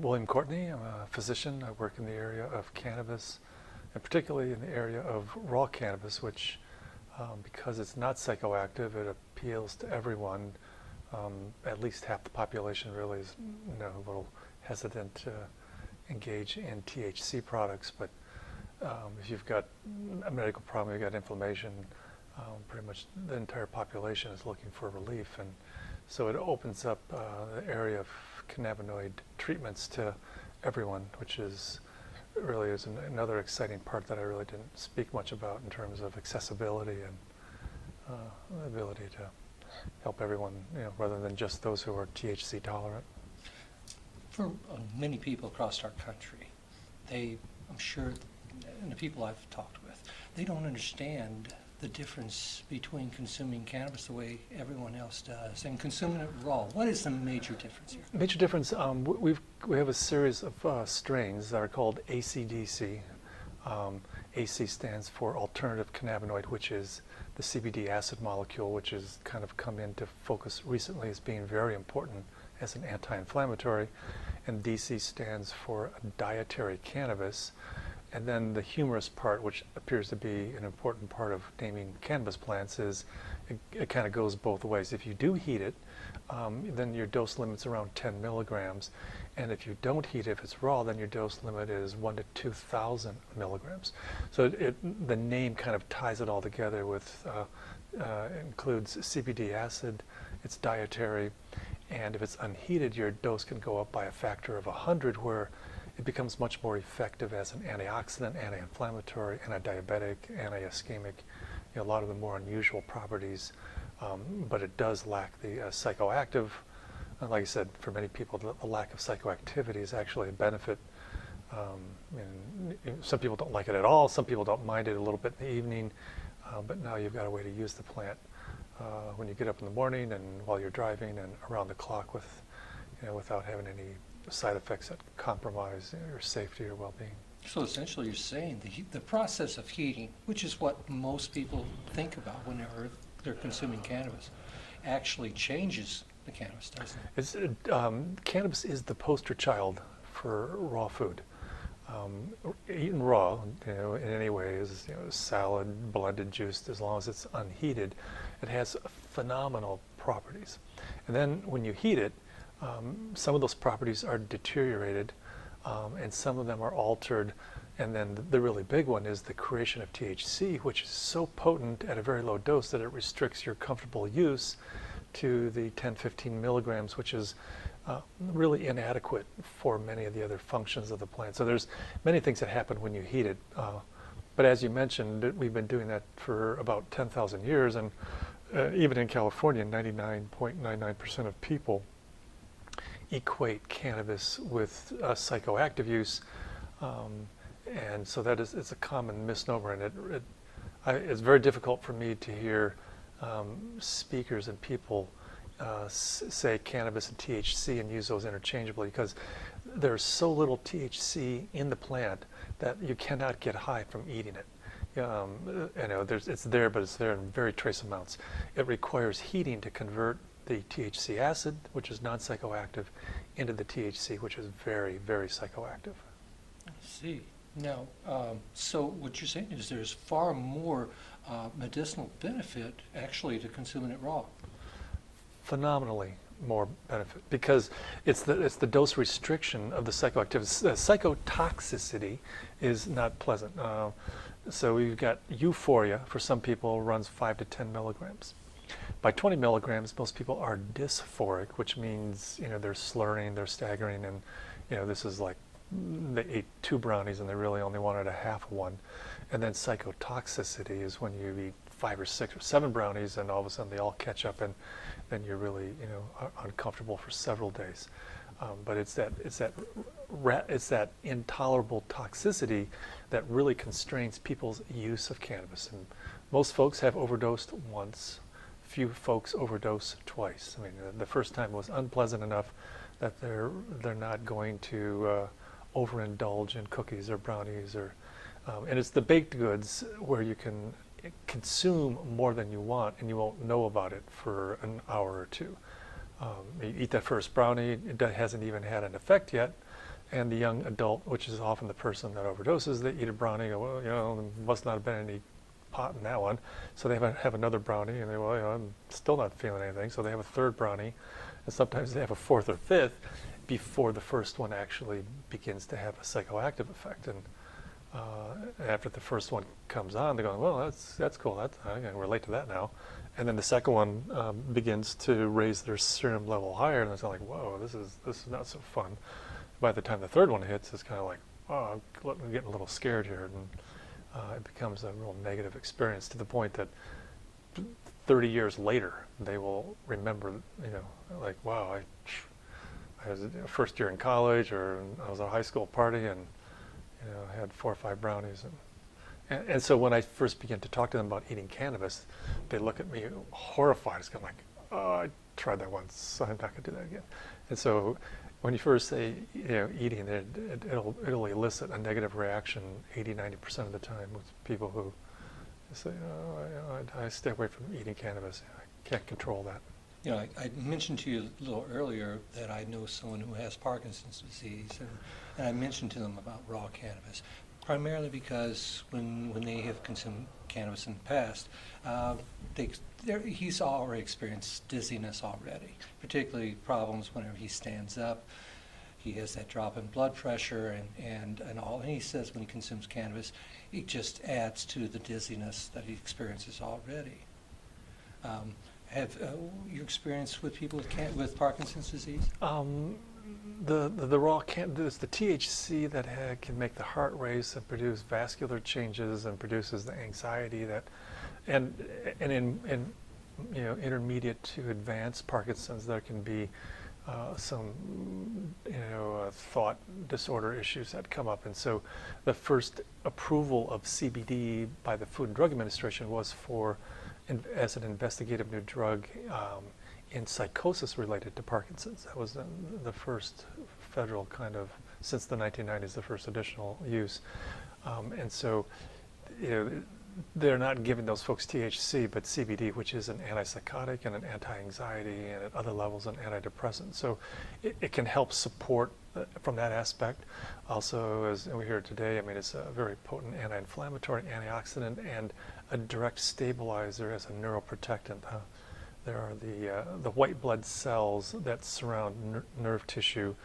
William Courtney. I'm a physician. I work in the area of cannabis, and particularly in the area of raw cannabis, which, because it's not psychoactive, it appeals to everyone. At least half the population really is, a little hesitant to engage in THC products. But if you've got a medical problem, you've got inflammation, pretty much the entire population is looking for relief. And so it opens up the area of cannabinoid treatments to everyone, which is really another exciting part that I really didn't speak much about in terms of accessibility and the ability to help everyone, rather than just those who are THC tolerant. For many people across our country, I'm sure, and the people I've talked with, they don't understand the difference between consuming cannabis the way everyone else does and consuming it raw. What is the major difference here? Major difference, we have a series of strains that are called ACDC. AC stands for alternative cannabinoid, which is the CBD acid molecule, which has kind of come into focus recently as being very important as an anti-inflammatory. And DC stands for dietary cannabis. And then the humorous part, which appears to be an important part of naming cannabis plants, is it kind of goes both ways. If you do heat it, then your dose limit's around 10 milligrams. And if you don't heat it, if it's raw, then your dose limit is 1 to 2,000 milligrams. So the name kind of ties it all together with, includes CBD acid, it's dietary, and if it's unheated, your dose can go up by a factor of 100, where it becomes much more effective as an antioxidant, anti-inflammatory, anti-diabetic, anti-ischemic, a lot of the more unusual properties, but it does lack the psychoactive. Like I said, for many people, the lack of psychoactivity is actually a benefit. Some people don't like it at all. Some people don't mind it a little bit in the evening, but now you've got a way to use the plant when you get up in the morning and while you're driving and around the clock without having any side effects that compromise your safety or well-being. So essentially you're saying the process of heating, which is what most people think about when they're consuming cannabis, actually changes the cannabis, doesn't it? Cannabis is the poster child for raw food. Eaten raw, in any way, is salad, blended juice, as long as it's unheated, it has phenomenal properties. And then when you heat it, some of those properties are deteriorated, and some of them are altered. And then the really big one is the creation of THC, which is so potent at a very low dose that it restricts your comfortable use to the 10-15 milligrams, which is really inadequate for many of the other functions of the plant. So there's many things that happen when you heat it. But as you mentioned, we've been doing that for about 10,000 years, and even in California, 99.99% of people equate cannabis with psychoactive use, and so it's a common misnomer, and it's very difficult for me to hear speakers and people say cannabis and THC and use those interchangeably, because there's so little THC in the plant that you cannot get high from eating it. It's there, but it's there in very trace amounts. It requires heating to convert the THC acid, which is non-psychoactive, into the THC, which is very, very psychoactive. I see. Now, so what you're saying is there's far more medicinal benefit actually to consuming it raw. Phenomenally more benefit, because it's the dose restriction of the psychoactivity. The psychotoxicity is not pleasant. So we've got euphoria, for some people, runs 5 to 10 milligrams. By 20 milligrams, most people are dysphoric, which means they're slurring, they're staggering, and this is like they ate 2 brownies and they really only wanted a half of one. And then psychotoxicity is when you eat 5 or 6 or 7 brownies and all of a sudden they all catch up, and then you're really uncomfortable for several days. But it's that intolerable toxicity that really constrains people's use of cannabis. And most folks have overdosed once. Few folks overdose twice. I mean, the first time was unpleasant enough that they're not going to overindulge in cookies or brownies, and it's the baked goods where you can consume more than you want and you won't know about it for an hour or two. You eat that first brownie, hasn't even had an effect yet, and the young adult, which is often the person that overdoses, they eat a brownie, go, well, there must not have been any pot in that one, so they have another brownie, and they, well, I'm still not feeling anything, so they have a third brownie, and sometimes they have a fourth or fifth before the first one actually begins to have a psychoactive effect. And after the first one comes on, they're going, well, that's cool, I can relate to that now. And then the second one begins to raise their serum level higher, and it's like, whoa, this is not so fun. By the time the third one hits, it's kind of like, oh, I'm getting a little scared here, and it becomes a real negative experience to the point that 30 years later, they will remember, like, wow, I was first year in college, or I was at a high school party, and I had 4 or 5 brownies, and so when I first began to talk to them about eating cannabis, they look at me horrified. It's kind of like, oh, I tried that once, so I'm not going to do that again. And so when you first say, eating, it'll elicit a negative reaction 80-90% of the time with people who say, oh, I stay away from eating cannabis. I can't control that. I mentioned to you a little earlier that I know someone who has Parkinson's disease, and I mentioned to them about raw cannabis, primarily because when they have consumed cannabis in the past, he's already experienced dizziness already, particularly problems whenever he stands up. He has that drop in blood pressure and all. And he says when he consumes cannabis, it just adds to the dizziness that he experiences already. Have you experienced with people with Parkinson's disease? The raw there's the THC that can make the heart race and produce vascular changes and produces the anxiety that, and in intermediate to advanced Parkinson's, there can be some thought disorder issues that come up. And so the first approval of CBD by the Food and Drug Administration was as an investigative new drug in psychosis related to Parkinson's. That was the first federal kind of, since the 1990s, the first additional use. And so they're not giving those folks THC, but CBD, which is an antipsychotic and an anti-anxiety, and at other levels an antidepressant. So it can help support from that aspect. Also, as we hear today, it's a very potent anti-inflammatory, antioxidant, and a direct stabilizer as a neuroprotectant. There are the white blood cells that surround nerve tissue,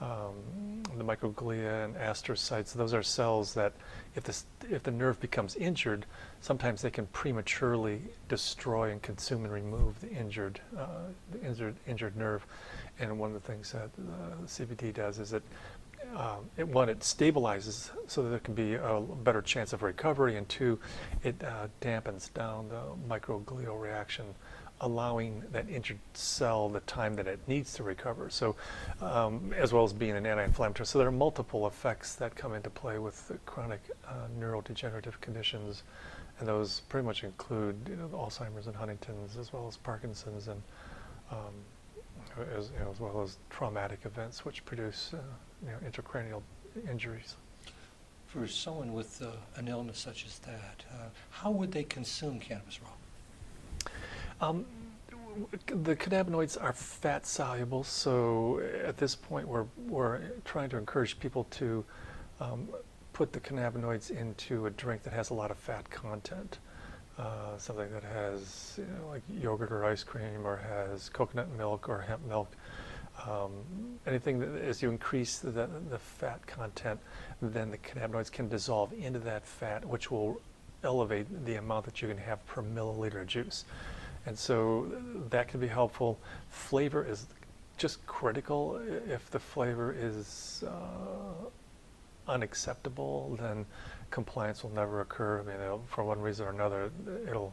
the microglia and astrocytes. Those are cells that, if the nerve becomes injured, sometimes they can prematurely destroy and consume and remove the injured nerve. And one of the things that CBD does is it stabilizes so that there can be a better chance of recovery, and 2, it dampens down the microglial reaction, allowing that injured cell the time that it needs to recover. So, as well as being an anti-inflammatory. So there are multiple effects that come into play with the chronic neurodegenerative conditions, and those pretty much include Alzheimer's and Huntington's, as well as Parkinson's, and as well as traumatic events which produce intracranial injuries. For someone with an illness such as that, how would they consume cannabis raw? The cannabinoids are fat soluble, so at this point we're trying to encourage people to put the cannabinoids into a drink that has a lot of fat content. Something that has like yogurt or ice cream, or has coconut milk or hemp milk. Anything that, as you increase the fat content, then the cannabinoids can dissolve into that fat, which will elevate the amount that you can have per milliliter of juice. And so that can be helpful. Flavor is just critical. If the flavor is unacceptable, then compliance will never occur. For one reason or another, the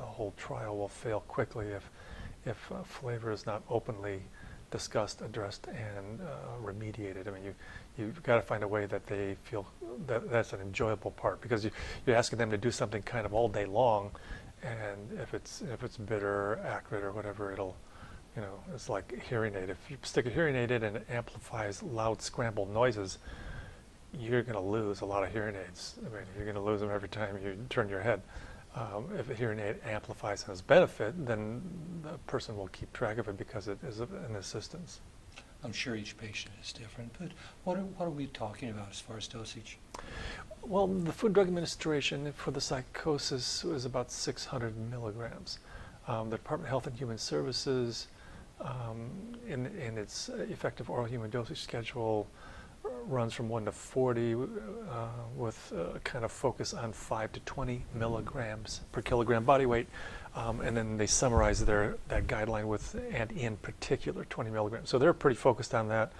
whole trial will fail quickly if flavor is not openly discussed, addressed, and remediated. You've got to find a way that they feel that that's an enjoyable part, because you're asking them to do something kind of all day long, and if it's bitter, acrid, or whatever, it'll, it's like a hearing aid. If you stick a hearing aid in and it amplifies loud scrambled noises, you're going to lose a lot of hearing aids. You're going to lose them every time you turn your head. If a hearing aid amplifies and has benefit, then the person will keep track of it because it is an assistance. I'm sure each patient is different, but what are we talking about as far as dosage? Well, the Food and Drug Administration for the psychosis was about 600 milligrams. The Department of Health and Human Services, in its effective oral human dosage schedule, runs from 1 to 40 with a kind of focus on 5 to 20 milligrams per kilogram body weight. And then they summarize that guideline with, and in particular, 20 milligrams. So they're pretty focused on that.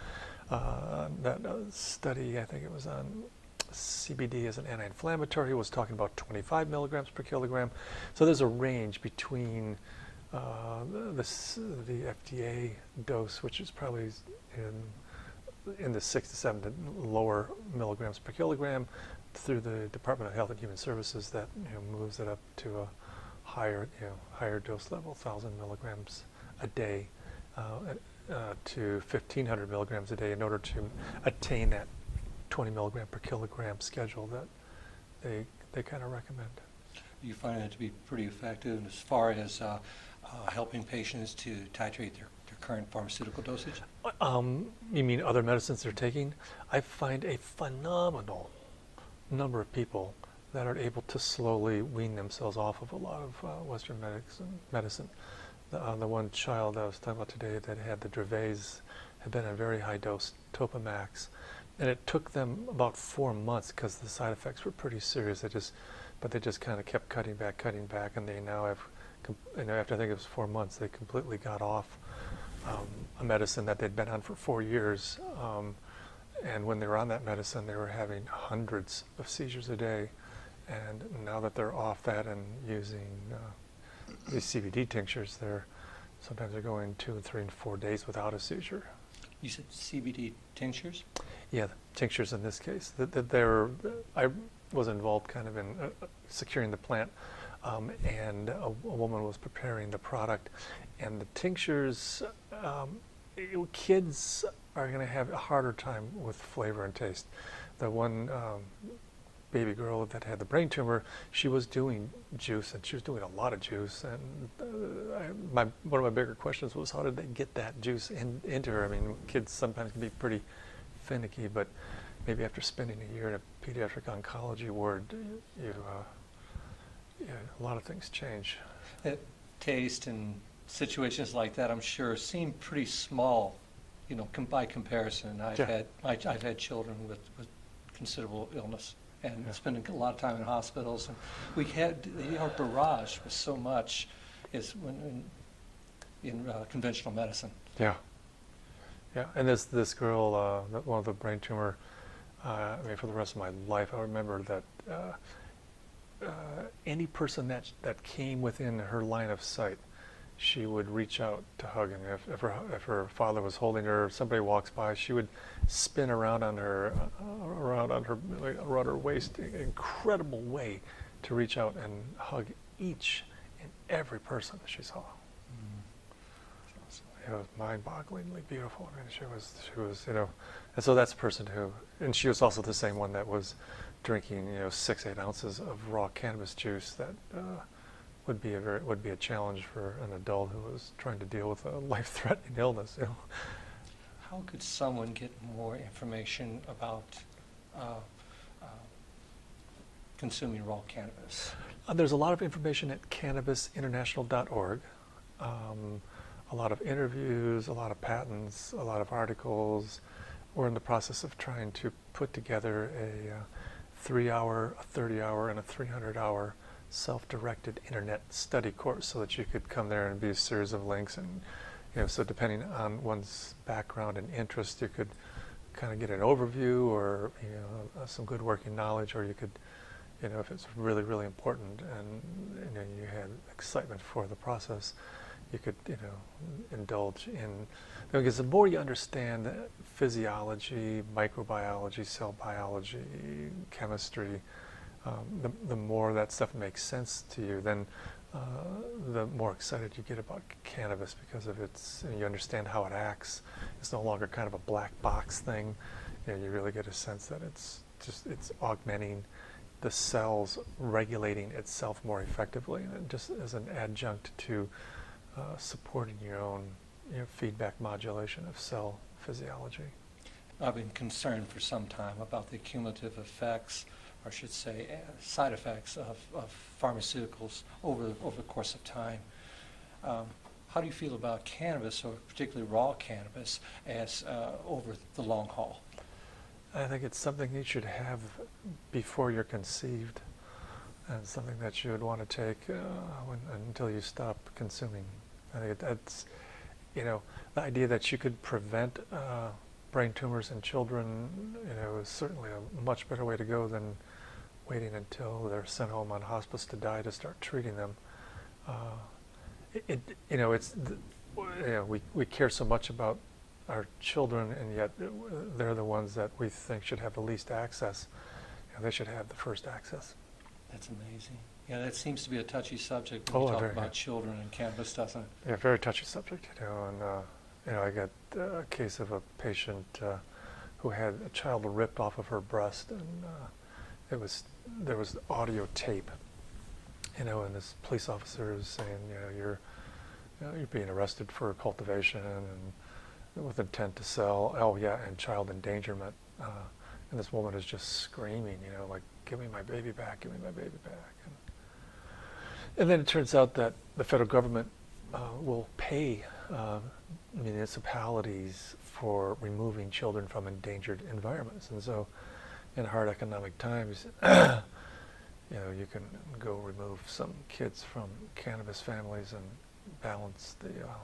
Study, I think it was on CBD as an anti-inflammatory, was talking about 25 milligrams per kilogram. So there's a range between the FDA dose, which is probably in the 6 to 7 to lower milligrams per kilogram, through the Department of Health and Human Services that moves it up to a higher dose level, 1,000 milligrams a day to 1,500 milligrams a day, in order to attain that 20 milligram per kilogram schedule that they kind of recommend. You find that to be pretty effective as far as helping patients to titrate their current pharmaceutical dosage? You mean other medicines they're taking? I find a phenomenal number of people that are able to slowly wean themselves off of a lot of Western medicine. The one child I was talking about today that had the Dravet had been a very high dose Topamax, and it took them about 4 months because the side effects were pretty serious. But they just kind of kept cutting back, and they now have, after I think it was 4 months, they completely got off a medicine that they'd been on for 4 years. And when they were on that medicine, they were having hundreds of seizures a day. And now that they're off that and using these CBD tinctures, sometimes they're going 2 and 3 and 4 days without a seizure. You said CBD tinctures? Yeah, tinctures in this case. I was involved kind of in securing the plant, and a woman was preparing the product, and the tinctures, kids are going to have a harder time with flavor and taste. The one baby girl that had the brain tumor, she was doing juice, and she was doing a lot of juice, and one of my bigger questions was, how did they get that juice into her? I mean, kids sometimes can be pretty finicky, but maybe after spending a year in a pediatric oncology ward, a lot of things change. Taste and situations like that, I'm sure, seem pretty small, by comparison. I've had children with considerable illness and spending a lot of time in hospitals, and our barrage was so much is in conventional medicine. Yeah, and this girl, one of the brain tumor. For the rest of my life, I remember that any person that came within her line of sight, she would reach out to hug. And if her father was holding her, if somebody walks by, she would spin around around her waist, an incredible way to reach out and hug each and every person that she saw. It was mind-bogglingly beautiful. I mean, she was, and so that's a person and she was also the same one that was drinking, 6-8 ounces of raw cannabis juice. That would be a challenge for an adult who was trying to deal with a life-threatening illness. How could someone get more information about consuming raw cannabis? There's a lot of information at cannabisinternational.org. A lot of interviews, a lot of patents, a lot of articles. We're in the process of trying to put together a 3-hour, a 30-hour, and a 300-hour self-directed internet study course, so that you could come there and be a series of links, and so depending on one's background and interest, you could kind of get an overview or some good working knowledge, or you could, if it's really, really important and you had excitement for the process, you could, indulge in, because the more you understand physiology, microbiology, cell biology, chemistry, the more that stuff makes sense to you, then the more excited you get about cannabis, because of you understand how it acts. It's no longer kind of a black box thing. You really get a sense that it's augmenting the cells regulating itself more effectively, and just as an adjunct to supporting your own feedback modulation of cell physiology. I've been concerned for some time about the cumulative effects, or I should say side effects of pharmaceuticals over the course of time. How do you feel about cannabis, or particularly raw cannabis, as over the long haul? I think it's something you should have before you're conceived, and something that you would want to take until you stop consuming. I think that's, the idea that you could prevent brain tumors in children, is certainly a much better way to go than waiting until they're sent home on hospice to die to start treating them. We care so much about our children, and yet they're the ones that we think should have the least access. They should have the first access. That's amazing. Yeah, that seems to be a touchy subject when you talk about children and cannabis, doesn't it? Yeah, very touchy subject. I got a case of a patient who had a child ripped off of her breast, and there was audio tape. And this police officer is saying, you're being arrested for cultivation and with intent to sell. Oh yeah, and child endangerment. And this woman is just screaming, like, give me my baby back, give me my baby back. And then it turns out that the federal government will pay municipalities for removing children from endangered environments. And so in hard economic times, you can go remove some kids from cannabis families and balance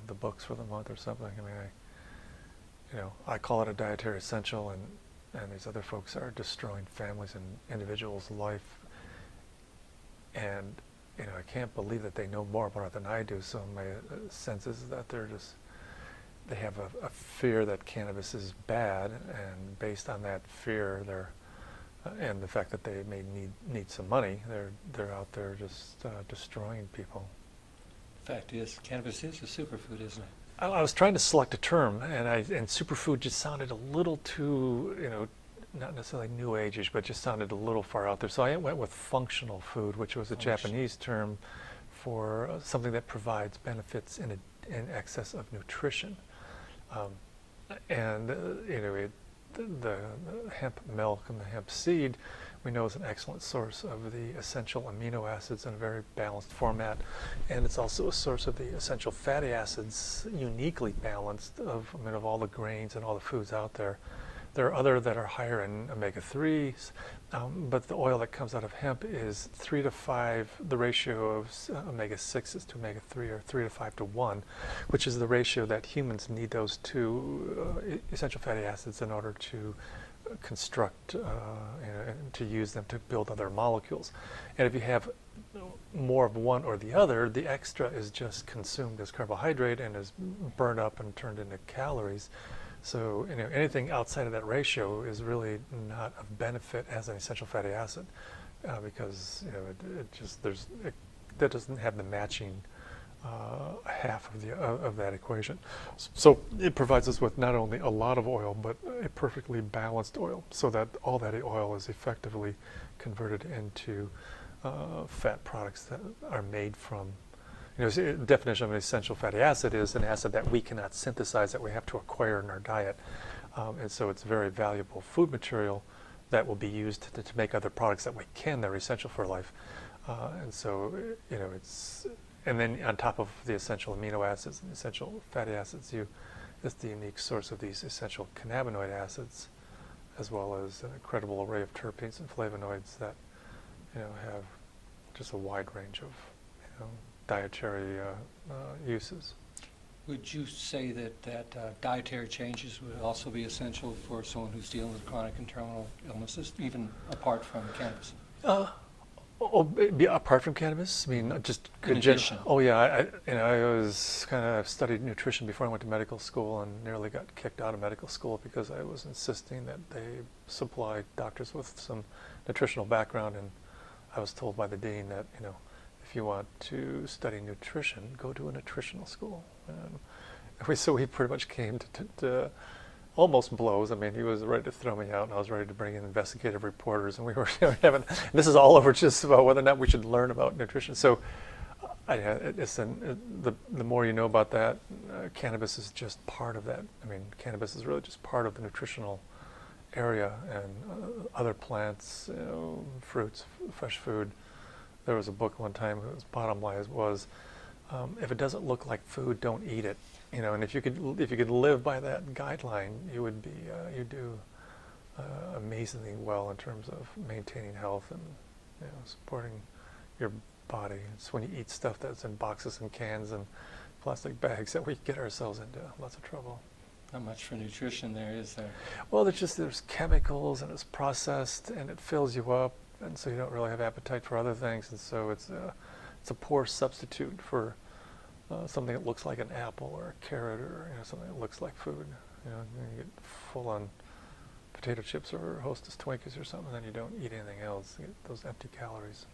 the books for the month or something. I mean, I call it a dietary essential, and these other folks are destroying families and individuals' life. And I can't believe that they know more about it than I do. So my sense is that they have a fear that cannabis is bad, and based on that fear, and the fact that they may need some money, they're out there just destroying people. Fact is, cannabis is a superfood, isn't it? I was trying to select a term, and superfood just sounded a little too, not necessarily new age-ish, but just sounded a little far out there. So I went with functional food, which was a Japanese term for something that provides benefits in excess of nutrition. The hemp milk and the hemp seed, we know, is an excellent source of the essential amino acids in a very balanced format, and it's also a source of the essential fatty acids, uniquely balanced of all the grains and all the foods out there. There are other that are higher in omega-3s, but the oil that comes out of hemp is 3 to 5. The ratio of omega-6s to omega-3 are 3 to 5 to 1, which is the ratio that humans need those two essential fatty acids in order to construct and to use them to build other molecules. And if you have more of one or the other, the extra is just consumed as carbohydrate and is burned up and turned into calories. So anything outside of that ratio is really not of benefit as an essential fatty acid, because that doesn't have the matching half of that equation. So it provides us with not only a lot of oil, but a perfectly balanced oil, so that all that oil is effectively converted into fat products that are made from. The definition of an essential fatty acid is an acid that we cannot synthesize, that we have to acquire in our diet. And so it's very valuable food material that will be used to make other products that we can, that are essential for life. And so, and then on top of the essential amino acids and essential fatty acids, it's the unique source of these essential cannabinoid acids, as well as an incredible array of terpenes and flavonoids that, have just a wide range of, dietary uses. Would you say that dietary changes would also be essential for someone who's dealing with chronic and terminal illnesses, even apart from cannabis? Apart from cannabis, I mean, just in addition. Oh yeah, I was studied nutrition before I went to medical school, and nearly got kicked out of medical school because I was insisting that they supply doctors with some nutritional background, and I was told by the dean that if you want to study nutrition, go to a nutritional school. So we pretty much came to almost blows. I mean, he was ready to throw me out, and I was ready to bring in investigative reporters, and we were having. And this is all over just about whether or not we should learn about nutrition. So, the more you know about that, cannabis is just part of that. I mean, cannabis is really just part of the nutritional area, and other plants, fruits, fresh food. There was a book one time whose bottom line was, if it doesn't look like food, don't eat it. And if you could live by that guideline, you would be you do amazingly well in terms of maintaining health and supporting your body. It's when you eat stuff that's in boxes and cans and plastic bags that we get ourselves into lots of trouble. Not much for nutrition there, is there? Well, there's chemicals, and it's processed, and it fills you up, and so you don't really have appetite for other things, and so it's a poor substitute for something that looks like an apple or a carrot, or something that looks like food. You get full on potato chips or Hostess Twinkies or something, and then you don't eat anything else. You get those empty calories.